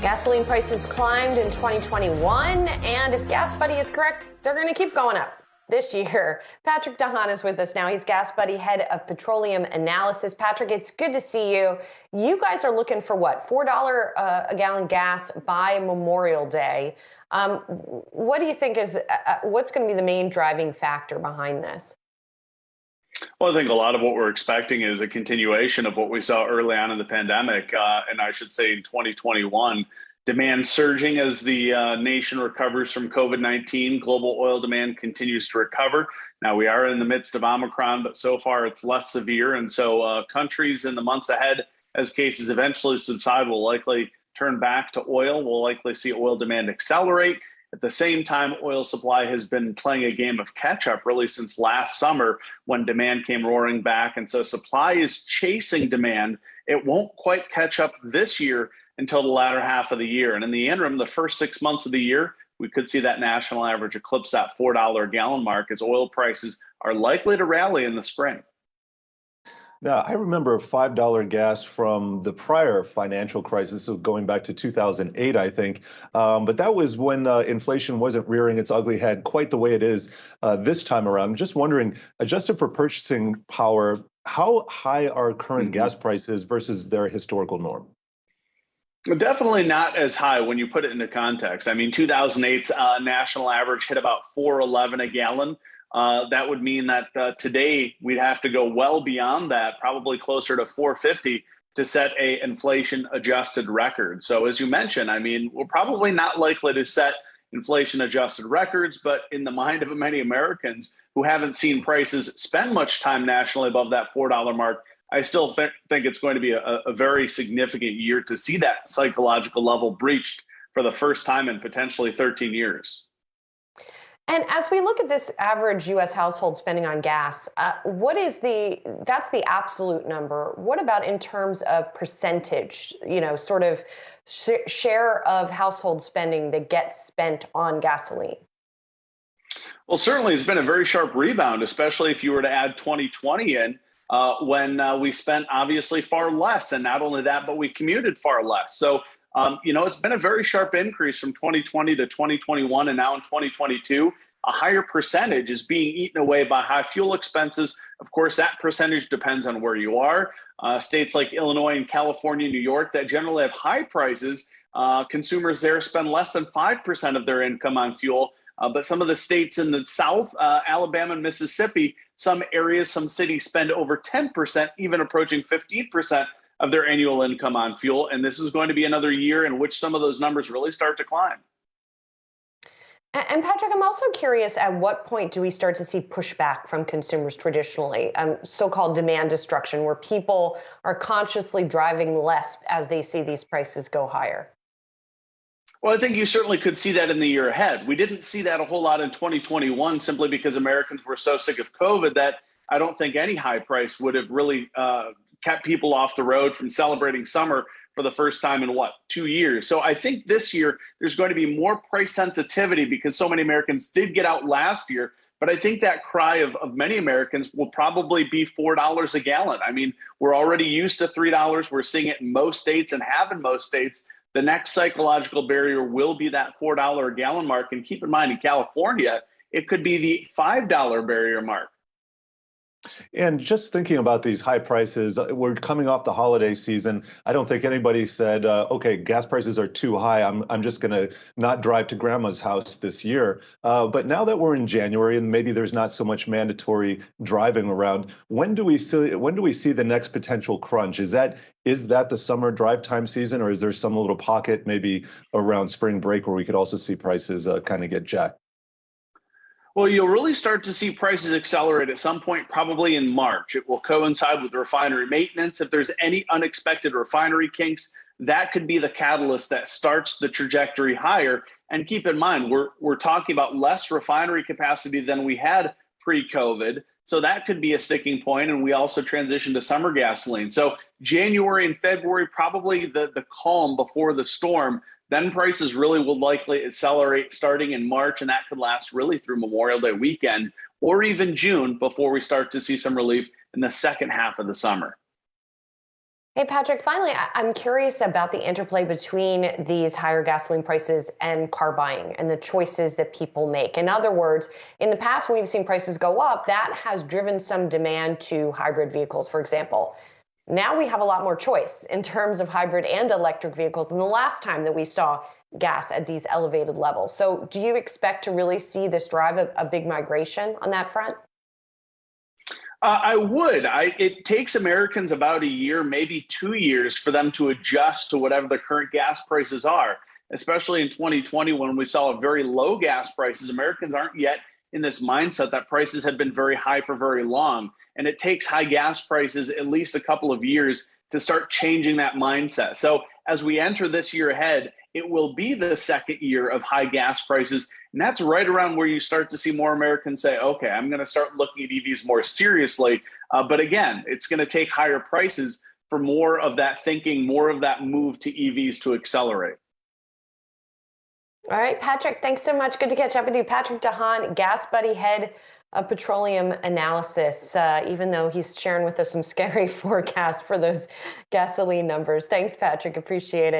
Gasoline prices climbed in 2021, and if GasBuddy is correct, they're going to keep going up this year. Patrick De Haan is with us now. He's GasBuddy, head of Petroleum Analysis. Patrick, it's good to see you. You guys are looking for what, $4 a gallon gas by Memorial Day. What do you think is what's going to be the main driving factor behind this? Well, I think a lot of what we're expecting is a continuation of what we saw early on in the pandemic, and I should say in 2021. Demand surging as the nation recovers from COVID-19. Global oil demand continues to recover. Now, we are in the midst of Omicron, but so far it's less severe. And so countries in the months ahead, as cases eventually subside, will likely turn back to oil. We'll likely see oil demand accelerate. At the same time, oil supply has been playing a game of catch up really since last summer when demand came roaring back. And so supply is chasing demand. It won't quite catch up this year until the latter half of the year. And in the interim, the first 6 months of the year, we could see that national average eclipse that $4 a gallon mark as oil prices are likely to rally in the spring. Now, I remember $5 gas from the prior financial crisis, so going back to 2008, I think. But that was when inflation wasn't rearing its ugly head quite the way it is this time around. I'm just wondering, adjusted for purchasing power, how high are current gas prices versus their historical norm? Definitely not as high when you put it into context. I mean, 2008's national average hit about $4.11 a gallon. That would mean that today we'd have to go well beyond that, probably closer to $4.50 to set a inflation adjusted record. So as you mentioned, I mean, we're probably not likely to set inflation adjusted records, but in the mind of many Americans who haven't seen prices spend much time nationally above that $4 mark, I still think it's going to be a very significant year to see that psychological level breached for the first time in potentially 13 years. And as we look at this average U.S. household spending on gas, that's the absolute number. What about in terms of percentage, sort of share of household spending that gets spent on gasoline? Well, certainly it's been a very sharp rebound, especially if you were to add 2020 in. When we spent obviously far less. And not only that, but we commuted far less. So, it's been a very sharp increase from 2020 to 2021. And now in 2022, a higher percentage is being eaten away by high fuel expenses. Of course, that percentage depends on where you are. States like Illinois and California, New York, that generally have high prices. Consumers there spend less than 5% of their income on fuel. But some of the states in the South, Alabama and Mississippi, some areas, some cities spend over 10%, even approaching 15% of their annual income on fuel. And this is going to be another year in which some of those numbers really start to climb. And Patrick, I'm also curious, at what point do we start to see pushback from consumers traditionally, so-called demand destruction, where people are consciously driving less as they see these prices go higher? Well, I think you certainly could see that in the year ahead. We didn't see that a whole lot in 2021 simply because Americans were so sick of COVID that I don't think any high price would have really kept people off the road from celebrating summer for the first time in 2 years. So I think this year there's going to be more price sensitivity because so many Americans did get out last year. But I think that cry of many Americans will probably be $4 a gallon. I mean, we're already used to $3. We're seeing it in most states and have in most states. The next psychological barrier will be that $4 a gallon mark. And keep in mind, in California, it could be the $5 barrier mark. And just thinking about these high prices, we're coming off the holiday season. I don't think anybody said, okay, gas prices are too high. I'm just going to not drive to grandma's house this year. But now that we're in January and maybe there's not so much mandatory driving around, when do we see the next potential crunch? Is that the summer drive time season, or is there some little pocket maybe around spring break where we could also see prices kind of get jacked? Well, you'll really start to see prices accelerate at some point, probably in March. It will coincide with refinery maintenance. If there's any unexpected refinery kinks, that could be the catalyst that starts the trajectory higher. And keep in mind, we're talking about less refinery capacity than we had pre-COVID. So that could be a sticking point. And we also transition to summer gasoline. So January and February, probably the calm before the storm. Then prices really will likely accelerate starting in March, and that could last really through Memorial Day weekend or even June before we start to see some relief in the second half of the summer. Hey, Patrick, finally, I'm curious about the interplay between these higher gasoline prices and car buying and the choices that people make. In other words, in the past, when we've seen prices go up, that has driven some demand to hybrid vehicles, for example. Now we have a lot more choice in terms of hybrid and electric vehicles than the last time that we saw gas at these elevated levels. So do you expect to really see this drive a big migration on that front? I would. It takes Americans about a year, maybe 2 years, for them to adjust to whatever the current gas prices are. Especially in 2020, when we saw very low gas prices, Americans aren't yet in this mindset that prices had been very high for very long. And it takes high gas prices at least a couple of years to start changing that mindset. So as we enter this year ahead, it will be the second year of high gas prices. And that's right around where you start to see more Americans say, okay, I'm going to start looking at EVs more seriously. But again, it's going to take higher prices for more of that thinking, more of that move to EVs to accelerate. All right, Patrick, thanks so much. Good to catch up with you. Patrick De Haan, GasBuddy head of Petroleum Analysis, even though he's sharing with us some scary forecasts for those gasoline numbers. Thanks, Patrick. Appreciate it.